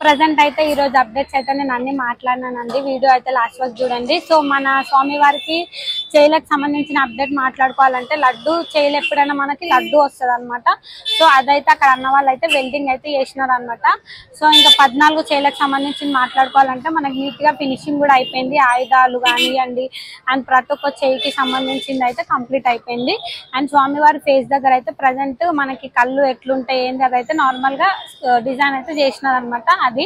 Present అయితే ఈ రోజు అప్డేట్స్ అయితే నేను అన్ని మాట్లాడినానండి. వీడియో అయితే లాస్ట్ వరకు చూడండి. సో మన స్వామి వారికి చేయలకు సంబంధించిన అప్డేట్ మాట్లాడుకోవాలంటే లడ్డు చేయలు ఎప్పుడైనా మనకి లడ్డు వస్తుంది అనమాట. సో అదైతే అక్కడ అన్న వాళ్ళు అయితే వెల్డింగ్ అయితే చేసినారు అనమాట. సో ఇంకా 14 చేయలకు సంబంధించి మాట్లాడుకోవాలంటే మనకి నీట్ గా ఫినిషింగ్ కూడా అయిపోయింది. ఆయుధాలు కానివ్వండి అండ్ ప్రతి ఒక్క చేయికి సంబంధించింది అయితే కంప్లీట్ అయిపోయింది. అండ్ స్వామివారి ఫేస్ దగ్గర అయితే ప్రజెంట్ మనకి కళ్ళు ఎట్లుంటాయి ఏంది అదైతే నార్మల్ గా డిజైన్ అయితే చేసినారు అనమాట. అది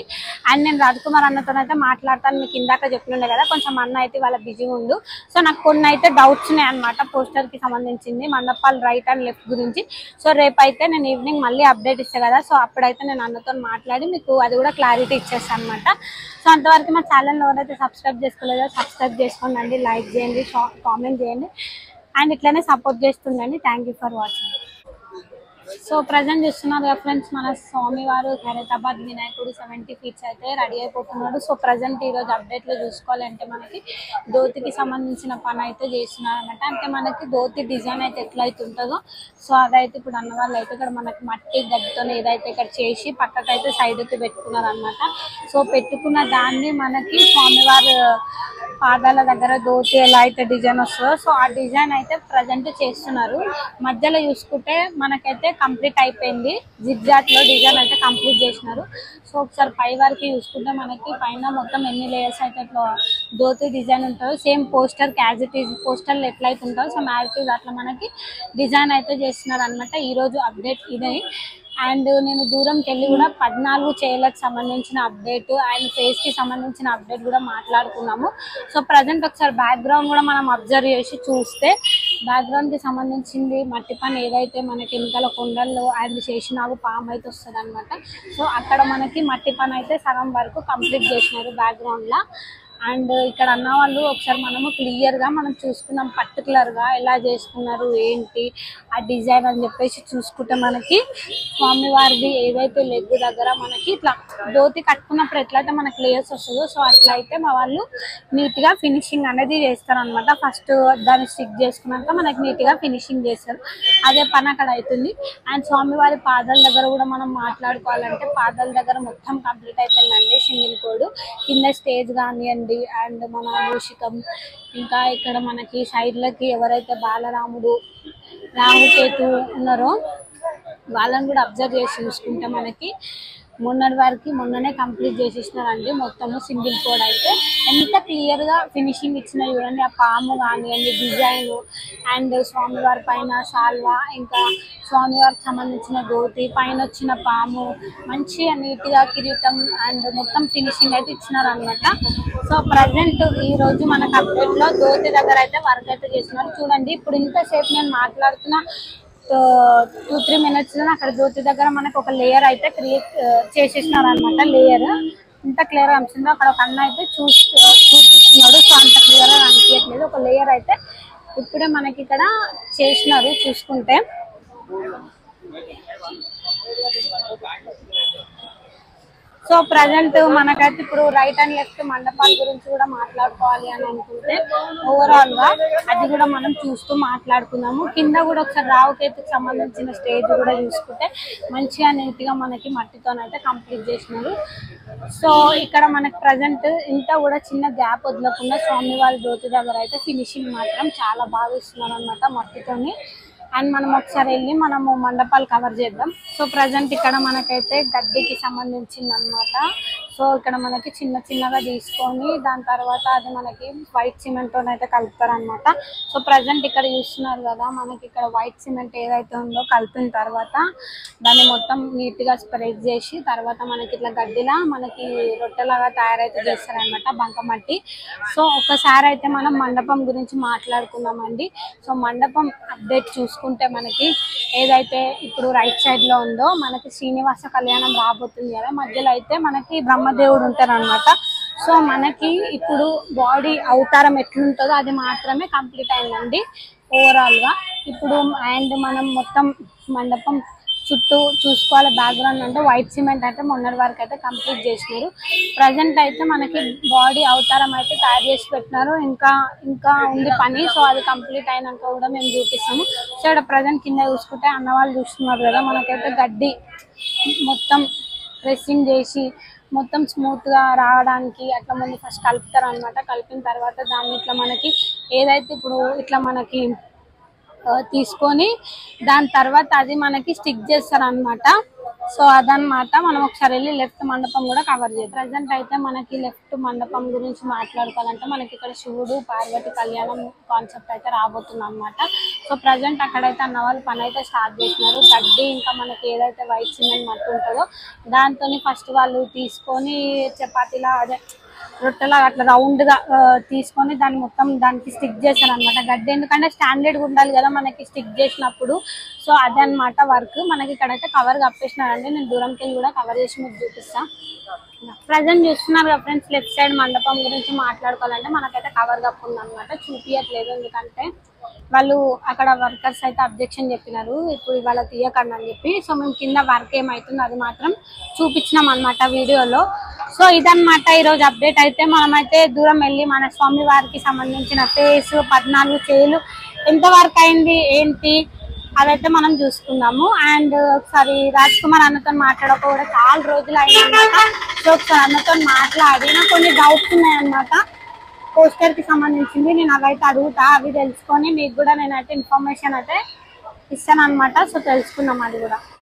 అండ్ నేను రాజ్కుమార్ అన్నతో అయితే మాట్లాడతాను. మీకు ఇందాక చెప్తుండే కదా కొంచెం అన్న అయితే వాళ్ళ బిజీగా ఉండు. సో నాకు కొన్ని అయితే డౌట్స్ ఉన్నాయి అనమాట పోస్టర్ కి సంబంధించింది మండపాలు రైట్ అండ్ లెఫ్ట్ గురించి. సో రేపైతే నేను ఈవినింగ్ మళ్ళీ అప్డేట్ ఇస్తాను కదా. సో అప్పుడైతే నేను అన్నతో మాట్లాడి మీకు అది కూడా క్లారిటీ ఇచ్చేస్తాను అనమాట. సో అంతవరకు మా ఛానల్ ఎవరైతే సబ్స్క్రైబ్ చేసుకోలేదో సబ్స్క్రైబ్ చేసుకోండి, లైక్ చేయండి, కామెంట్ చేయండి అండ్ ఇట్లనే సపోర్ట్ చేస్తుండండి. Thank you for watching. So present చూస్తున్నారు కదా ఫ్రెండ్స్, మన స్వామివారు ఖైరతాబాద్ వినాయకుడు 70 ఫీట్స్ అయితే రెడీ అయిపోతున్నాడు. సో ప్రజెంట్ ఈ రోజు అప్డేట్ లో చూసుకోవాలంటే మనకి ధోతికి సంబంధించిన పని అయితే చేస్తున్నారు అనమాట. అంటే మనకి ధోతి డిజైన్ అయితే ఎట్లయితే ఉంటుందో సో అదైతే ఇప్పుడు అన్న వాళ్ళు అయితే ఇక్కడ మనకి మట్టి గడ్డితో ఏదైతే ఇక్కడ చేసి పక్కకైతే సైడ్ కి పెట్టుకున్నారు అనమాట. సో పెట్టుకున్న దాన్ని మనకి స్వామివారు పాదాల దగ్గర ధోతి ఎలా అయితే డిజైన్ వస్తుందో సో ఆ డిజైన్ అయితే ప్రజెంట్ చేస్తున్నారు. మధ్యలో చూసుకుంటే మనకైతే కంప్లీట్ అయిపోయింది. జిగ్జాట్ లో డిజైన్ అయితే కంప్లీట్ చేసినారు. సో ఒకసారి పై వరకు చూసుకుంటే మనకి పైన మొత్తం ఎన్ని లేయర్స్ అయితే ఇట్లా ధోతి డిజైన్ ఉంటుందో same poster as it is పోస్టర్లు ఎట్లయితే ఉంటుందో సో యాజ్ ఇట్ ఈజ్ అట్లా మనకి డిజైన్ అయితే చేస్తున్నారు అనమాట. ఈ రోజు అప్డేట్ ఇదే. అండ్ నేను దూరంకి వెళ్ళి కూడా 14 చేయలకు సంబంధించిన అప్డేట్ అండ్ ఫేస్ కి సంబంధించిన అప్డేట్ కూడా మాట్లాడుకున్నాము. సో ప్రజెంట్ ఒకసారి బ్యాక్గ్రౌండ్ కూడా మనం అబ్జర్వ్ చేసి చూస్తే బ్యాక్గ్రౌండ్ కి సంబంధించింది మట్టి పని ఏదైతే మనకి వెనకాల కొండల్లో అండ్ చేసినావు పాము అయితే వస్తుంది అనమాట. సో అక్కడ మనకి మట్టి పని అయితే సగం వరకు కంప్లీట్ చేసినారు బ్యాక్గ్రౌండ్ లా. అండ్ ఇక్కడ అన్న వాళ్ళు ఒకసారి మనము క్లియర్ గా మనం చూసుకున్నాం పర్టికులర్ గా ఎలా చేసుకున్నారు ఏంటి ఆ డిజైన్ అని చెప్పేసి చూసుకుంటే మనకి స్వామివారిది ఏదైతే లెగ్ దగ్గర మనకి ఇట్లా ధోతి కట్టుకున్నప్పుడు ఎట్లయితే మనకి లేయర్స్ వస్తుందో సో అట్లా అయితే మా వాళ్ళు నీట్ గా ఫినిషింగ్ అనేది చేస్తారు అనమాట. ఫస్ట్ దాన్ని స్టిక్ చేసుకున్నాక మనకి నీట్ గా ఫినిషింగ్ చేస్తారు. అదే పని అక్కడ అవుతుంది. అండ్ స్వామివారి పాదాల దగ్గర కూడా మనం మాట్లాడుకోవాలంటే పాదాల దగ్గర మొత్తం కంప్లీట్ అయిపోయిందండి. సింగిల్ కోడ్ కింద స్టేజ్ కానివ్వండి అండ్ మన మూషికం ఇంకా ఇక్కడ మనకి సైడ్లకి ఎవరైతే బాలరాముడు రాహుకేతు ఉన్నారో వాళ్ళని కూడా అబ్జర్వ్ చేసి చూసుకుంటే మనకి మొన్ననే కంప్లీట్ చేసేసినారండి. మొత్తము సింగిల్ కోడ్ అయితే ఎంత క్లియర్ గా ఫినిషింగ్ ఇచ్చిన చూడండి. ఆ పాము కానివ్వండి డిజైన్ అండ్ స్వామివారి పైన శాల్వా ఇంకా స్వామివారికి సంబంధించిన ధోతి పైన వచ్చిన పాము మంచిగా నీట్ గా కిరీటం అండ్ మొత్తం ఫినిషింగ్ అయితే ఇచ్చినారు అనమాట. సో ప్రజెంట్ ఈ రోజు మనకు అప్డేట్ లో ధోతి దగ్గర అయితే వర్క్ అయితే చేసినారు. చూడండి ఇప్పుడు ఇంతసేపు నేను మాట్లాడుతున్న 2-3 minutes లో అక్కడ ధోతి దగ్గర మనకు ఒక లేయర్ అయితే క్రియేట్ చేసేసినారు అనమాట. లేయర్ ఇంత క్లియర్ గా అనిపిస్తుందో అక్కడ ఒక అన్న అయితే చూపిస్తున్నాడు. సో అంత క్లియర్ గా అనిపించట్లేదు. ఒక లేయర్ అయితే ఇప్పుడే మనకి ఇక్కడ చేసినారు చూసుకుంటే. సో ప్రజెంట్ మనకైతే ఇప్పుడు రైట్ అండ్ లెఫ్ట్ మండపాల గురించి కూడా మాట్లాడుకోవాలి అని అనుకుంటే ఓవరాల్ గా అది కూడా మనం చూస్తూ మాట్లాడుకున్నాము. కింద కూడా ఒకసారి రావుకేతుకి సంబంధించిన స్టేజ్ కూడా చూసుకుంటే మంచిగా నీట్ గా మనకి మట్టితోనైతే కంప్లీట్ చేసినారు. సో ఇక్కడ మనకి ప్రజెంట్ ఇంత కూడా చిన్న గ్యాప్ వదలకుండా స్వామివారి ధోతి దగ్గర అయితే ఫినిషింగ్ మాత్రం చాలా బాగా ఇస్తున్నారు అనమాట మట్టితోని. అండ్ మనం ఒకసారి వెళ్ళి మనము మండపాలు కవర్ చేద్దాం. సో ప్రజెంట్ ఇక్కడ మనకైతే గడ్డికి సంబంధించింది అనమాట. సో ఇక్కడ మనకి చిన్నగా తీసుకొని దాని తర్వాత అది మనకి వైట్ సిమెంట్ అయితే కలుపుతారు అనమాట. సో ప్రజెంట్ ఇక్కడ చూస్తున్నారు కదా మనకి ఇక్కడ వైట్ సిమెంట్ ఏదైతే ఉందో కలిపిన తర్వాత దాన్ని మొత్తం నీట్ గా స్ప్రెడ్ చేసి తర్వాత మనకి ఇట్లా గడ్డిలా మనకి రొట్టెలాగా తయారైతే చేస్తారనమాట బంకమట్టి. సో ఒకసారి అయితే మనం మండపం గురించి మాట్లాడుకున్నామండి. సో మండపం అప్డేట్ చూసుకుంటే మనకి ఏదైతే ఇప్పుడు రైట్ సైడ్ లో ఉందో మనకి శ్రీనివాస కళ్యాణం రాబోతుంది కదా. మధ్యలో అయితే మనకి బ్రహ్మదేవుడు ఉంటారు అనమాట. సో మనకి ఇప్పుడు బాడీ అవతారం ఎట్లుంటుందో అది మాత్రమే కంప్లీట్ అయిందండి ఓవరాల్ గా ఇప్పుడు. అండ్ మనం మొత్తం మండపం చుట్టూ చూసుకోవాలి బ్యాక్గ్రౌండ్ అంటే వైట్ సిమెంట్ అయితే మొన్నటి వరకు అయితే కంప్లీట్ చేసినారు. ప్రజెంట్ అయితే మనకి బాడీ అవతారం అయితే తయారు చేసి పెట్టినారు. ఇంకా ఉంది పని. సో అది కంప్లీట్ అయినాక కూడా మేము చూపిస్తాము. సో ఇక్కడ ప్రజెంట్ కింద చూసుకుంటే అన్న వాళ్ళు చూస్తున్నారు కదా మనకైతే గడ్డి మొత్తం ప్రెస్సింగ్ చేసి మొత్తం స్మూత్ గా రావడానికి అట్లా ముందు ఫస్ట్ కలుపుతారు అనమాట. కలిపిన తర్వాత దాన్ని ఇట్లా మనకి ఏదైతే ఇప్పుడు ఇట్లా మనకి తీసుకొని దాని తర్వాత అది మనకి స్టిక్ చేస్తారు అనమాట. సో అదనమాట. మనం ఒకసారి వెళ్ళి లెఫ్ట్ మండపం కూడా కవర్ చేయాలి. ప్రజెంట్ అయితే మనకి లెఫ్ట్ మండపం గురించి మాట్లాడుకోవాలంటే మనకి ఇక్కడ శివుడు పార్వతి కళ్యాణం కాన్సెప్ట్ అయితే రాబోతుంది అనమాట. సో ప్రజెంట్ అక్కడైతే అన్న వాళ్ళు పని అయితే స్టార్ట్ చేసినారు. గడ్డి ఇంకా మనకి ఏదైతే వైట్ సిమెంట్ మట్టి ఉంటుందో దాంతో ఫస్ట్ వాళ్ళు తీసుకొని చపాతీలా అదే రొట్టెలా అట్లా రౌండ్ గా తీసుకొని దాన్ని మొత్తం దానికి స్టిక్ చేశారు అనమాట. గడ్డి ఎందుకంటే స్టాండర్డ్ గా ఉండాలి కదా మనకి స్టిక్ చేసినప్పుడు. సో అదే అనమాట వర్క్. మనకి ఇక్కడైతే కవర్ కప్పేసినారండి. నేను దూరంకి వెళ్ళి కూడా కవర్ చేసి మీకు చూపిస్తా. ప్రజెంట్ చూస్తున్నారు కదా ఫ్రెండ్స్, లెఫ్ట్ సైడ్ మండపం గురించి మాట్లాడుకోవాలంటే మనకైతే కవర్ కప్పు ఉందన్నమాట. చూపియట్లేదు ఎందుకంటే వాళ్ళు అక్కడ వర్కర్స్ అయితే అబ్జెక్షన్ చెప్పినారు, ఇప్పుడు ఇవాళ తీయకండి అని చెప్పి. సో మేము కింద వర్క్ ఏమవుతుందో అది మాత్రం చూపించినాం అనమాట వీడియోలో. సో ఇదన్నమాట ఈరోజు అప్డేట్. అయితే మనమైతే దూరం వెళ్ళి మన స్వామి వారికి సంబంధించిన ఫేస్ 14 చేలు ఎంత వర్క్ అయింది ఏంటి అదైతే మనం చూసుకుందాము. అండ్ ఒకసారి రాజ్ కుమార్ అన్నతో మాట్లాడక కూడా చాలా రోజులు అయిందన్నమాట. సో ఒకసారి అన్నతో మాట్లాడి నాకు కొన్ని డౌట్స్ ఉన్నాయన్నమాట పోస్టర్ కి సంబంధించింది. నేను అవైతే అడుగుతా, అవి తెలుసుకొని మీకు కూడా నేనైతే ఇన్ఫర్మేషన్ అయితే ఇస్తాను అనమాట. సో తెలుసుకుందాం అది కూడా.